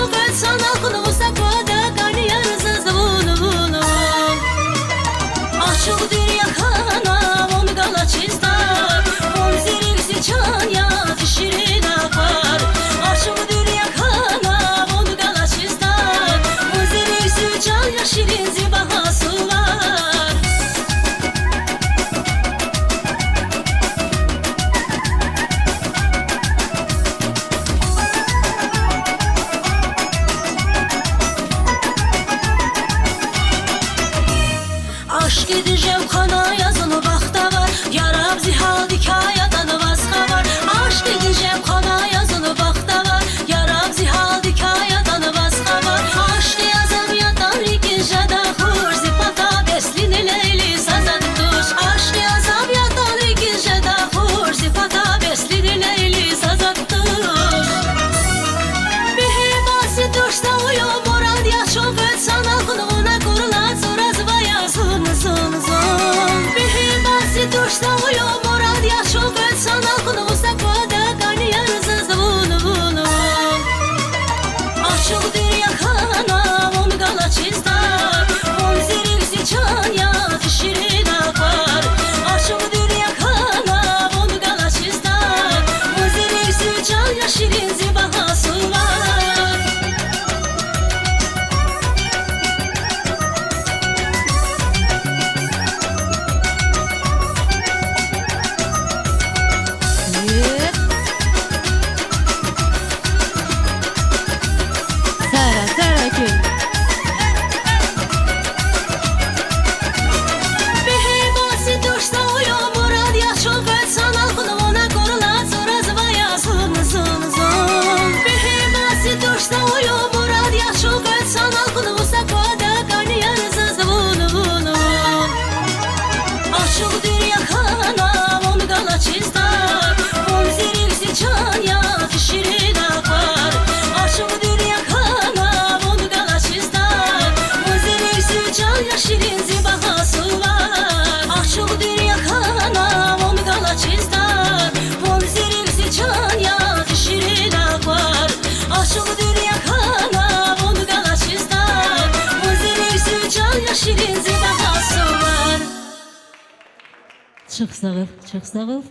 çok etsen aklını usakoda kaynayarız bunu bunu. Açık dünya kanam onu gala çizdar. On ziriksi çan yaz şirin akar. Açık dünya kanam onu gala çizdar. On ziriksi çan ya şirin zibahası var. Aşk edeceğim kana yazılı vakta var. Yarab zihal hikayadan vazga var. Aşk edeceğim kana yazılı vakta var. Yarab zihal hikayadan vazga var. Aşk yazam yatan rikişada hur. Zipata beslini leyli sazad duş. Aşk yazam yatan rikişada hur. Zipata beslini leyli sazad duş. Bihi basi dursa uyo morad ya çok etsan aklına kurulan soraz vaya zun zun zun. Bihi basi dursa uyo morad ya çok etsan aklına usakoda kaynayarız bunu bunu. Açık dünya kanam onu gala çizdar. On ziriksi çan yaz şirin akar. Açık dünya kanam onu gala çizdar. On ziriksi çan ya şirin zibahası var. Sara, Sara Gül. Bihi basi dursa uyo morad ya çok etsan aklını ona korulan soraz vaya zun zun zun. Bihi basi dursa uyo morad ya çok etsan aklını usakoda kaynayarız bunu bunu. Açık dünya kanam onu gala çizdar. On ziriksi çan yaz şirin akar. Açık dünya kanam onu gala çizdar. On ziriksi çan ya şirin zibahası var. Açık dünya kanam onu gala çizdar. On ziriksi çan yaz şirin akar. Açık dünya kanam onu gala çizdar. On ziriksi çan ya şirin zibahası var. Çok sağ ol, çok sağ ol.